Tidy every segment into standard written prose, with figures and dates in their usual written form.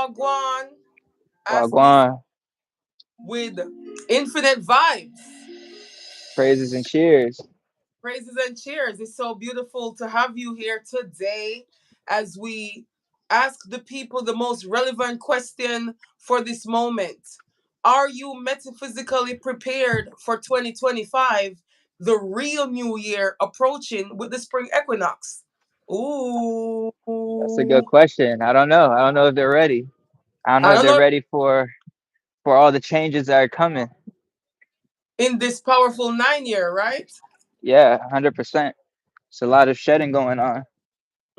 Wagwan as we Wagwan, with infinite vibes. praises and cheers. Praises and cheers. It's so beautiful to have you here today as we ask the people the most relevant question for this moment. Are you metaphysically prepared for 2025, the real new year approaching with the spring equinox? Ooh. That's a good question. I don't know. I don't know if they're ready. I don't know I if don't they're know, ready for all the changes that are coming. in this powerful 9 year, right? Yeah, 100%. It's a lot of shedding going on.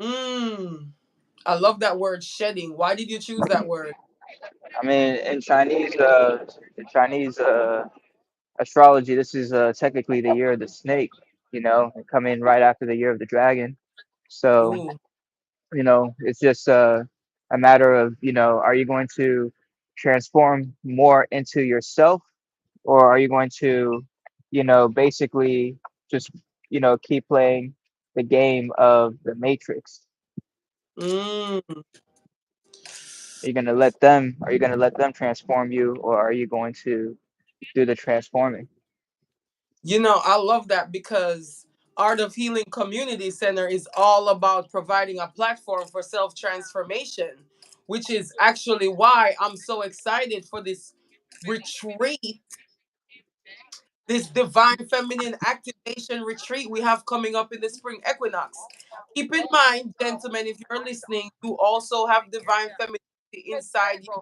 Mm. I love that word shedding. Why did you choose that word? I mean, in Chinese astrology, this is technically the year of the snake. Coming right after the year of the dragon. So Ooh. it's just a matter of are you going to transform more into yourself, or are you going to basically just keep playing the game of the matrix? Mm. Are you going to let them transform you, or are you going to do the transforming? I love that because Art of Healing Community Center is all about providing a platform for self transformation, which is actually why I'm so excited for this retreat, this divine feminine activation retreat we have coming up in the spring equinox. Keep in mind, gentlemen, if you're listening, you also have divine femininity inside you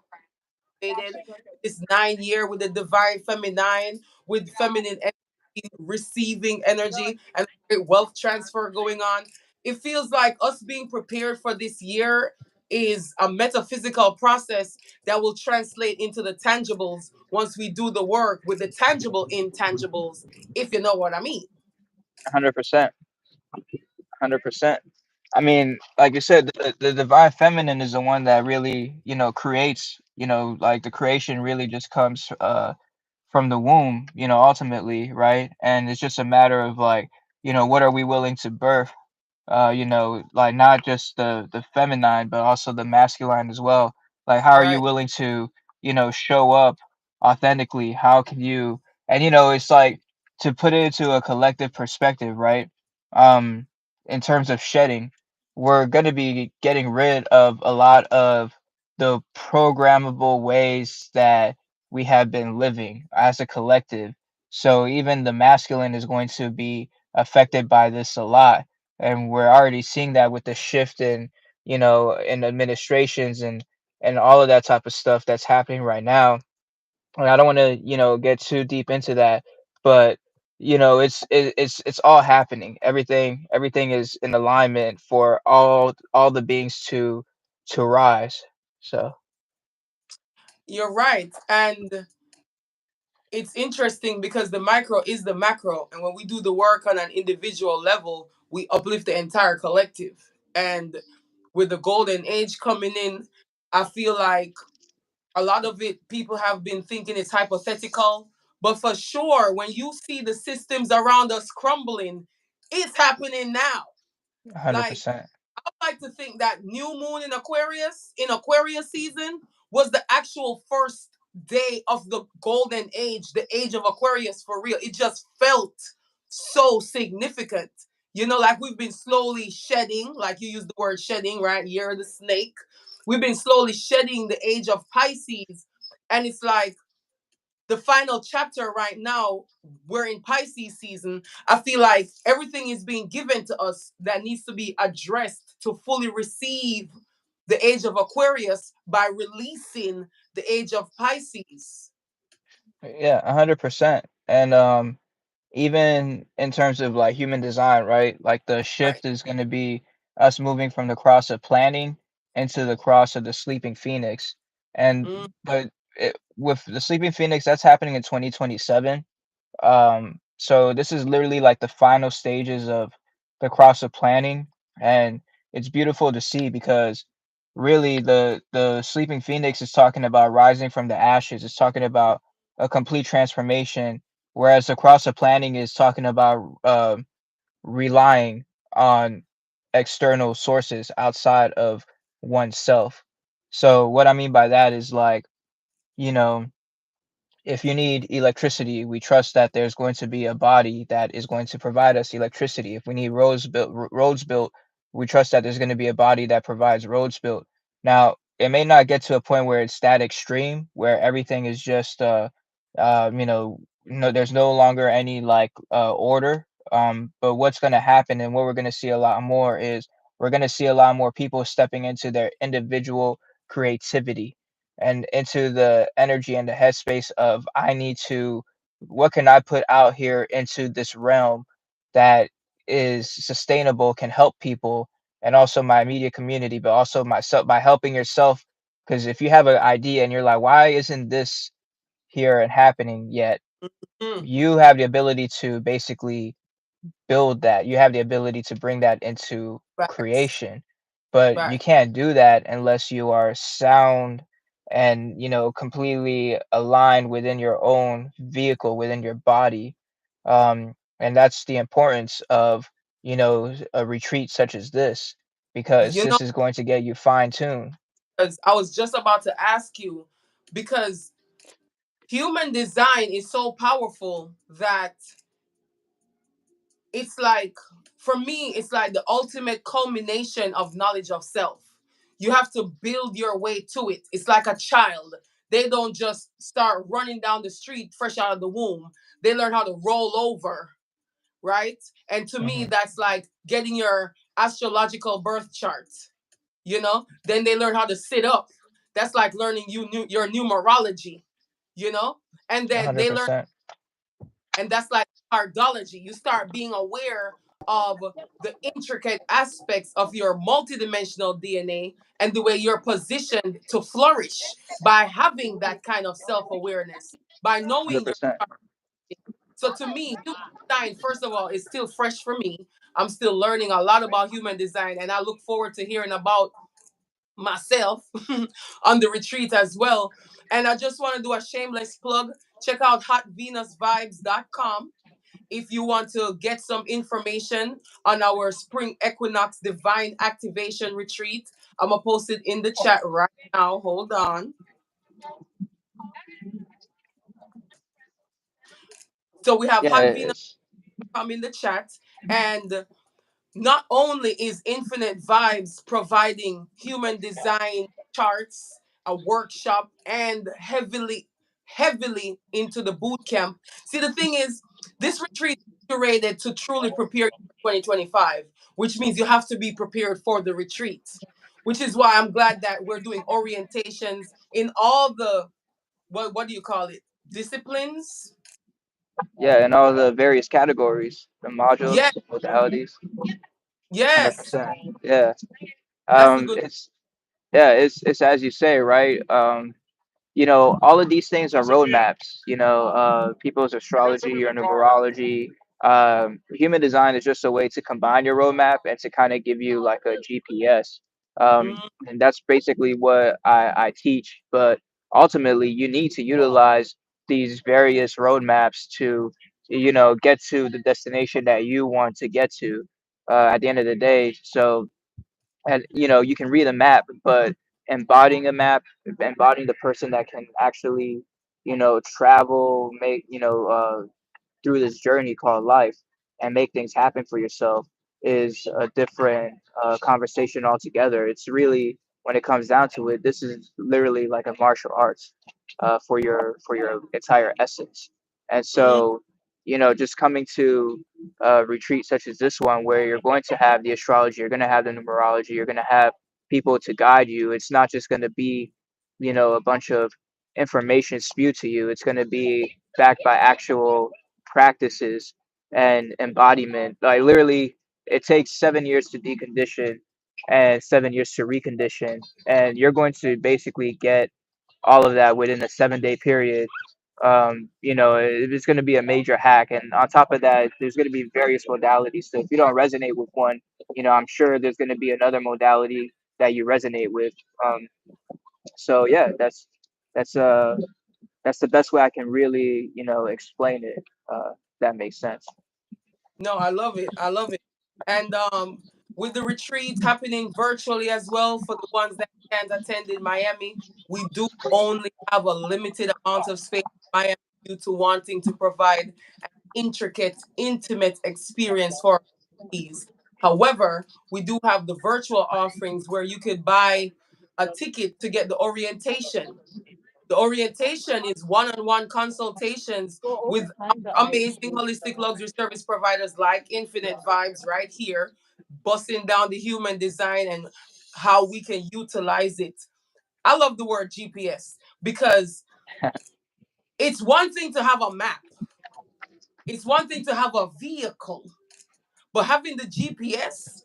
activated this 9 year with the divine feminine, with feminine energy, receiving energy, and great wealth transfer going on. It feels like us being prepared for this year is a metaphysical process that will translate into the tangibles once we do the work with the tangible intangibles, if you know what I mean. 100%. 100%. I mean, like you said, the divine feminine is the one that really, creates, like the creation really just comes from the womb, ultimately, right? And it's just a matter of like, what are we willing to birth? Like not just the feminine, but also the masculine as well. Like, how are you Right. willing to, show up authentically? How can you, and it's like to put it into a collective perspective, right? Um, in terms of shedding, we're going to be getting rid of a lot of the programmable ways that we have been living as a collective. So even the masculine is going to be affected by this a lot, and we're already seeing that with the shift in administrations and all of that type of stuff that's happening right now. And I don't want to get too deep into that, but it's all happening. Everything is in alignment for all the beings to rise. So You're right. And it's interesting because the micro is the macro, and when we do the work on an individual level, we uplift the entire collective. And with the golden age coming in, I feel like a lot of it, people have been thinking it's hypothetical, but for sure, when you see the systems around us crumbling, it's happening now. Like, 100%. I like to think that new moon in Aquarius season, was the actual first day of the golden age, the age of Aquarius for real. It just felt so significant. Like we've been slowly shedding, like you used the word shedding, right? Year of the snake. We've been slowly shedding the age of Pisces. And it's like the final chapter right now, we're in Pisces season. I feel like everything is being given to us that needs to be addressed to fully receive the age of Aquarius by releasing the age of Pisces. Yeah, 100%. And even in terms of like human design, right? Like the Right. shift is going to be us moving from the cross of planning into the cross of the sleeping phoenix. And Mm. but with the sleeping phoenix, that's happening in 2027. So this is literally like the final stages of the cross of planning, and it's beautiful to see because really the sleeping phoenix is talking about rising from the ashes. It's talking about a complete transformation, whereas the cross of planning is talking about relying on external sources outside of oneself. So what I mean by that is like, you know, if you need electricity, we trust that there's going to be a body that is going to provide us electricity. If we need roads built, we trust that there's going to be a body that provides roads built. Now, it may not get to a point where it's that extreme, where everything is just, you know, no, there's no longer any like order. But what's going to happen, and what we're going to see a lot more is we're going to see a lot more people stepping into their individual creativity and into the energy and the headspace of I need to, what can I put out here into this realm that is sustainable, can help people, and also my immediate community, but also myself by helping yourself. Because if you have an idea and you're like, why isn't this here and happening yet, Mm, you have the ability to basically build that. You have the ability to bring that into facts. creation, but you Right. can't do that unless you are sound and, you know, completely aligned within your own vehicle, within your body. And that's the importance of, you know, a retreat such as this, because You know, this is going to get you fine tuned. because I was just about to ask you, because human design is so powerful that it's like, for me, it's like the ultimate culmination of knowledge of self. You have to build your way to it. It's like a child. They don't just start running down the street fresh out of the womb. They learn how to roll over, right? And to me, Hmm. that's like getting your astrological birth chart, you know? Then they learn how to sit up. That's like learning your numerology, you know? And then they learn, 100%. and that's like cardology. You start being aware of the intricate aspects of your multidimensional DNA and the way you're positioned to flourish by having that kind of self-awareness, by knowing your. 100%. So to me, human design, first of all, is still fresh for me. I'm still learning a lot about human design, and I look forward to hearing about myself on the retreat as well. And I just want to do a shameless plug. Check out hotvenusvibes.com if you want to get some information on our spring equinox divine activation retreat. I'm gonna post it in the chat right now. Hold on. So we have Yeah, Hot Venus it's come in the chat, and not only is Infinite Vibes providing human design charts, a workshop, and heavily into the boot camp. See, the thing is, this retreat is curated to truly prepare you for 2025, which means you have to be prepared for the retreat. Which is why I'm glad that we're doing orientations in all the, what do you call it? Disciplines? yeah, and all the various categories, the modules, Yes, modalities. yes. 100%. Yeah. That's the good. It's yeah, it's as you say, right? You know, all of these things are roadmaps. You know, people's astrology or numerology. Human design is just a way to combine your roadmap and to kind of give you like a GPS. Mm, And that's basically what I teach. But ultimately, you need to utilize these various roadmaps to, you know, get to the destination that you want to get to at the end of the day. So and you know you can read a map, but embodying a map, embodying the person that can actually, you know, travel, make, you know, through this journey called life and make things happen for yourself is a different conversation altogether. It's really, when it comes down to it, this is literally like a martial arts for your entire essence. And mm, so, you know, just coming to a retreat such as this one, where you're going to have the astrology, you're going to have the numerology, you're going to have people to guide you. It's not just going to be, you know, a bunch of information spewed to you. It's going to be backed by actual practices and embodiment. Like literally, it takes 7 years to decondition and 7 years to recondition, and you're going to basically get all of that within a 7 day period. You know, it's going to be a major hack, and on top of that, there's going to be various modalities. So if you don't resonate with one, you know, I'm sure there's going to be another modality that you resonate with. Um, so yeah, that's uh that's the best way I can really, you know, explain it. That makes sense. no, I love it. I love it. And With the retreat happening virtually as well for the ones that can't attend in Miami, we do only have a limited amount of space in Miami due to wanting to provide an intricate, intimate experience for our attendees. However, we do have the virtual offerings where you could buy a ticket to get the orientation. The orientation is one-on-one consultations with our amazing holistic luxury service providers like Infinite Vibes right here, busting down the human design and how we can utilize it. I love the word GPS because it's one thing to have a map, it's one thing to have a vehicle, but having the GPS,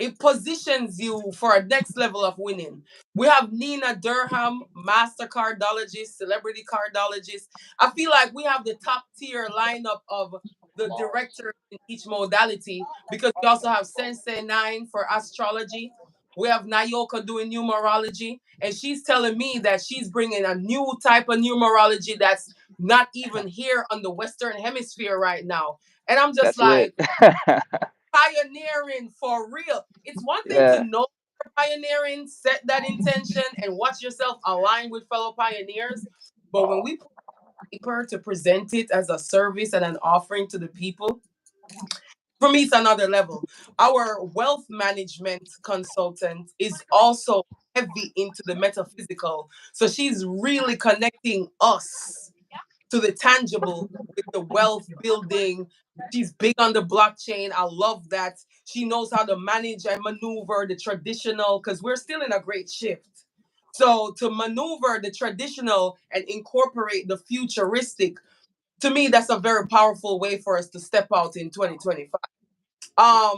it positions you for a next level of winning. We have Nina Durham, master cardologist, celebrity cardologist. I feel like we have the top tier lineup of the directors in each modality because we also have Sensei Nine for astrology. We have Nayoka doing numerology, and she's telling me that she's bringing a new type of numerology that's not even here on the Western Hemisphere right now. And I'm just That's lit. like, pioneering for real. It's one thing to Yeah, know you're pioneering, set that intention, and watch yourself align with fellow pioneers. But when we put paper to present it as a service and an offering to the people, for me, it's another level. Our wealth management consultant is also heavy into the metaphysical. So she's really connecting us to the tangible with the wealth building. She's big on the blockchain. I love that. She knows how to manage and maneuver the traditional because we're still in a great shift. So to maneuver the traditional and incorporate the futuristic, to me, that's a very powerful way for us to step out in 2025. I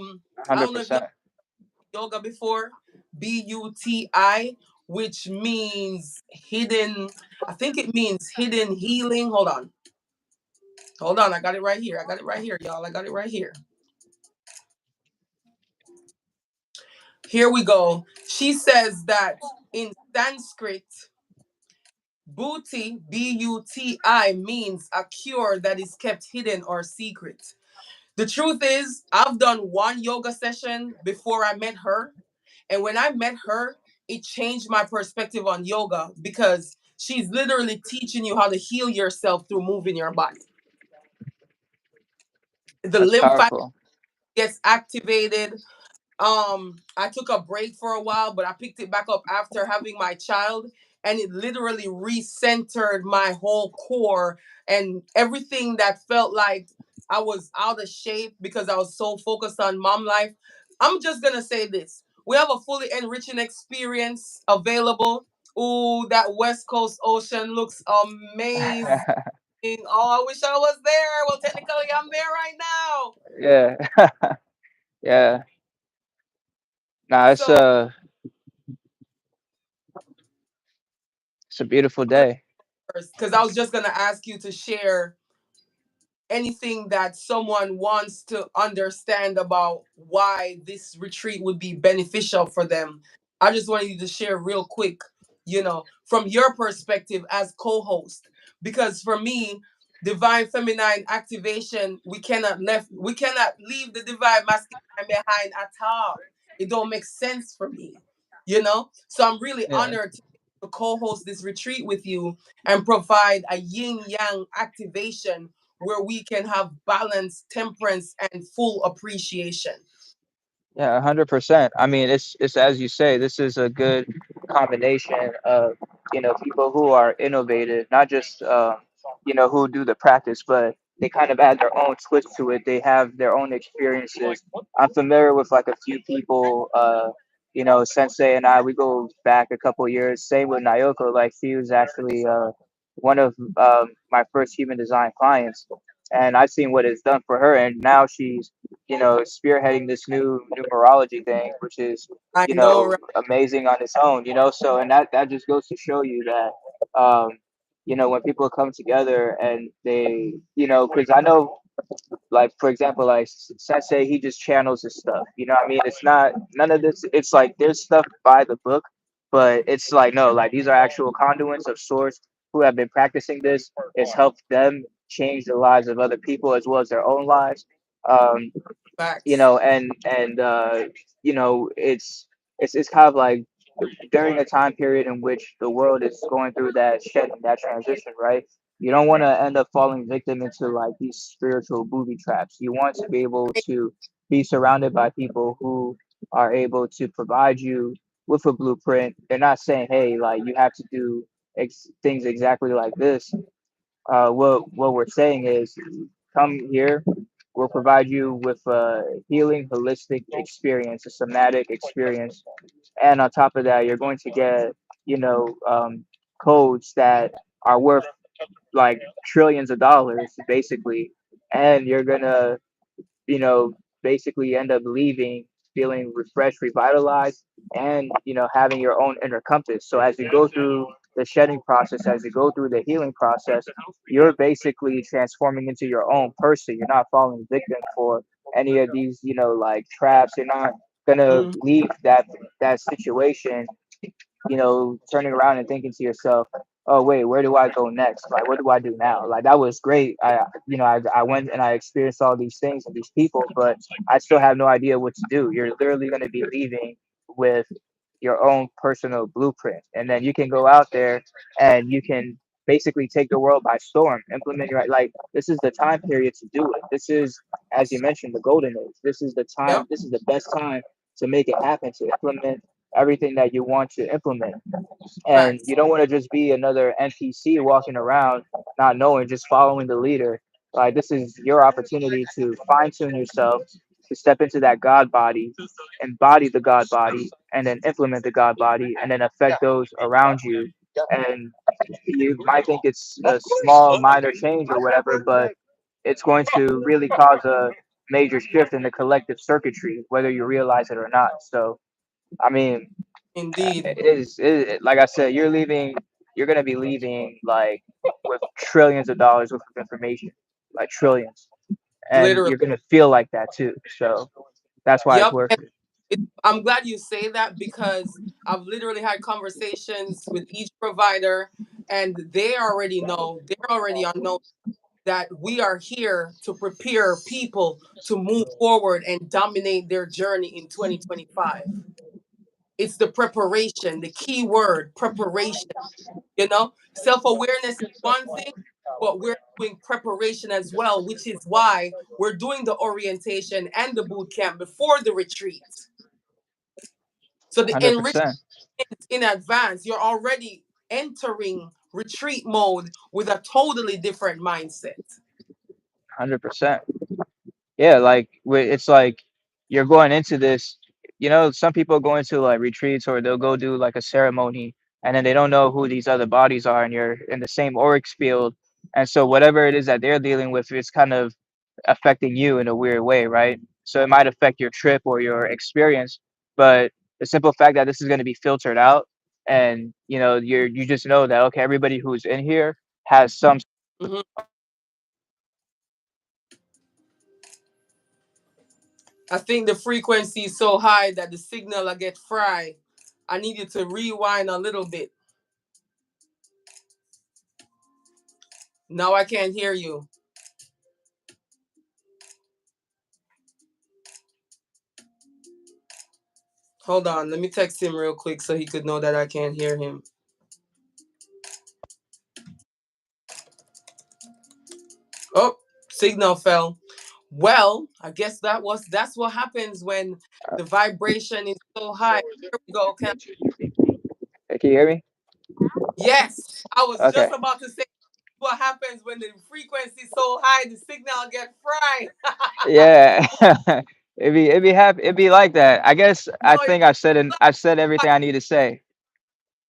don't know if you 100%. have yoga before, BUTI, which means hidden. I think it means hidden healing. Hold on. Hold on, I got it right here. I got it right here, y'all. I got it right here. Here we go. She says that in Sanskrit, Bhuti, B-U-T-I, means a cure that is kept hidden or secret. The truth is, I've done one yoga session before I met her. And when I met her, it changed my perspective on yoga because she's literally teaching you how to heal yourself through moving your body. The That's lymphatic powerful. gets activated. I took a break for a while, but I picked it back up after having my child, and it literally recentered my whole core and everything that felt like I was out of shape because I was so focused on mom life. I'm just gonna say this: we have a fully enriching experience available. Ooh, that West Coast ocean looks amazing. Oh, I wish I was there. Well, technically, I'm there right now. Yeah, yeah. Nah, So, it's a beautiful day. because I was just gonna ask you to share anything that someone wants to understand about why this retreat would be beneficial for them. I just wanted you to share real quick, from your perspective as co-host. Because for me, divine feminine activation, we cannot leave the divine masculine behind at all. It don't make sense for me. So I'm really Yeah. honored to co-host this retreat with you and provide a yin yang activation where we can have balance, temperance, and full appreciation. Yeah, 100%. I mean, it's as you say, this is a good combination of, people who are innovative, not just who do the practice, but they kind of add their own twist to it. They have their own experiences. I'm familiar with like a few people, Sensei and I, we go back a couple years. Same with Naoko, like she was actually one of my first human design clients, and I've seen what it's done for her, and now she's spearheading this new numerology thing, which is, I know, right? amazing on its own, so, and that just goes to show you that, when people come together and they, because I know, like, for example, like Sensei, he just channels his stuff, what I mean? It's not, none of this, it's like there's stuff by the book, but it's like, no, like these are actual conduits of sorts who have been practicing this. It's helped them change the lives of other people as well as their own lives. Um, Facts. it's kind of like during a time period in which the world is going through that shedding, that transition, right? You don't want to end up falling victim into like these spiritual booby traps. You want to be able to be surrounded by people who are able to provide you with a blueprint. They're not saying, hey, like you have to do things exactly like this. What we're saying is, come here. We'll provide you with a healing, holistic experience, a somatic experience, and on top of that, you're going to get, you know, codes that are worth like trillions of dollars, basically, and you're gonna, you know, basically end up leaving feeling refreshed, revitalized, and having your own inner compass. So as you go through the shedding process, as you go through the healing process, you're basically transforming into your own person. You're not falling victim for any of these, like traps. You're not gonna Mm, leave that situation, turning around and thinking to yourself, "Oh wait, where do I go next? Like, what do I do now?" Like that was great. I went and I experienced all these things and these people, but I still have no idea what to do. You're literally going to be leaving with your own personal blueprint, and then you can go out there and you can basically take the world by storm, implement your like. This is the time period to do it. This is, as you mentioned, the golden age. This is the time. yep. This is the best time to make it happen, to implement everything that you want to implement. And Facts. you don't want to just be another NPC walking around not knowing, just following the leader. Like this is your opportunity to fine tune yourself, to step into that God body, embody the God body, and then implement the God body, and then affect those around you. And you might think it's a small, minor change or whatever, but it's going to really cause a major shift in the collective circuitry, whether you realize it or not. So, I mean, Indeed. like I said, you're gonna be leaving like with trillions of dollars worth of information, like trillions, and Literally. you're gonna feel like that too. So that's why it's Yep. worth And it. I'm glad you say that because I've literally had conversations with each provider and they already know, they're already on note that we are here to prepare people to move forward and dominate their journey in 2025. It's the preparation, the key word, preparation. Self awareness is one thing, but we're doing preparation as well, which is why we're doing the orientation and the boot camp before the retreat. So the 100%, enrichment is in advance. You're already entering retreat mode with a totally different mindset. 100%. Yeah, like it's like you're going into this. Some people go into like retreats or they'll go do like a ceremony, and then they don't know who these other bodies are, and you're in the same auric field, and so whatever it is that they're dealing with, it's kind of affecting you in a weird way, right? So it might affect your trip or your experience, but the simple fact that this is going to be filtered out, and you just know that okay, everybody who's in here has some. Mhm. I think the frequency is so high that the signal I get fried. I need you to rewind a little bit. Now I can't hear you. Hold on, let me text him real quick so he could know that I can't hear him. Oh, signal fell. Well, I guess that's what happens when the vibration is so high. Here we go. Hey, can you hear me? Yes, I was Okay. just about to say what happens when the frequency is so high, the signal get fried. Yeah. It'd be like that. I guess No, I it's think I said not everything I need to say.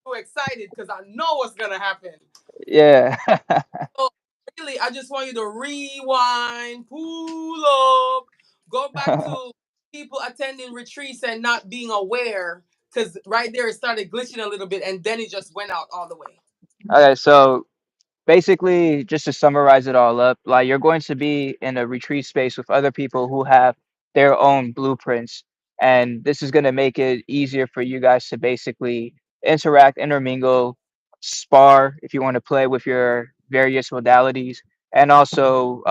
too excited because I know what's gonna happen. Yeah. So really, I just want you to rewind, pull up, go back to people attending retreats and not being aware, because right there it started glitching a little bit, and then it just went out all the way. Okay, so basically, just to summarize it all up, like you're going to be in a retreat space with other people who have their own blueprints, and this is going to make it easier for you guys to basically interact, intermingle, spar if you want to play with your various modalities, and also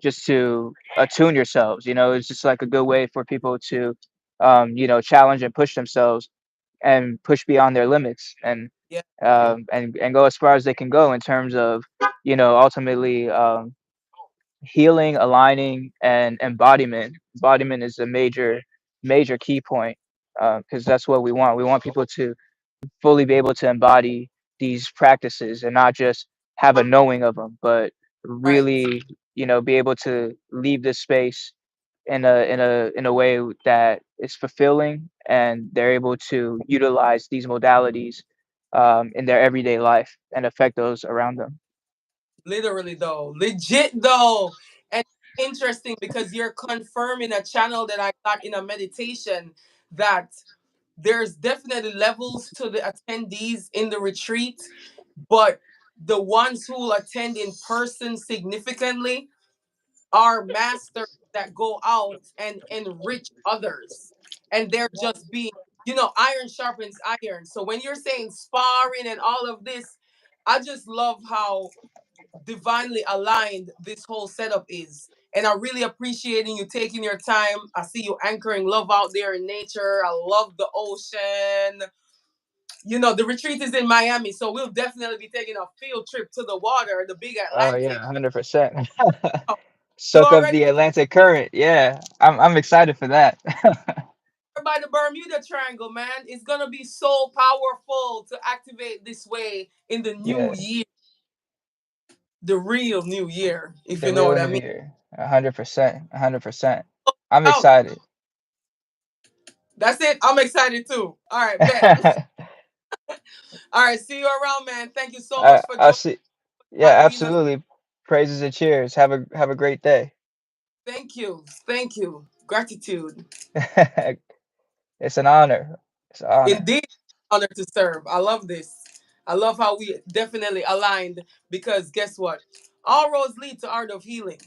just to attune yourselves. It's just like a good way for people to challenge and push themselves and push beyond their limits, Yeah, and go as far as they can go in terms of ultimately healing, aligning, and embodiment is a major key point, because that's what we want. We want people to fully be able to embody these practices and not just have a knowing of them, but right. really, be able to leave this space in a way that is fulfilling, and they're able to utilize these modalities in their everyday life and affect those around them. Literally though, legit though. And interesting because you're confirming a channel that I got in a meditation, that there's definitely levels to the attendees in the retreat, but the ones who will attend in person significantly are masters that go out and enrich others. And they're just being, iron sharpens iron. So when you're saying sparring and all of this, I just love how divinely aligned this whole setup is. And I really appreciating you taking your time. I see you anchoring love out there in nature. I love the ocean. The retreat is in Miami, so we'll definitely be taking a field trip to the water, the big Oh yeah, Atlantic. 100%. Oh, you Soak up already the Atlantic current. Yeah, I'm excited for that. know by the Bermuda Triangle, man. It's gonna be so powerful to activate this way in the new Yeah, year, the real new year, if the you know real what I New mean. Year. 100%. 100%. I'm Out. excited. That's it. I'm excited too. All right, bet. All right, see you around, man. Thank you so much for I joining see. Black Yeah, Venus. absolutely. Praises and cheers. Have a great day. Thank you. Thank you. Gratitude. It's an honor. It's an honor. Indeed, honor to serve. I love this. I love how we definitely aligned because guess what? All roads lead to art of healing.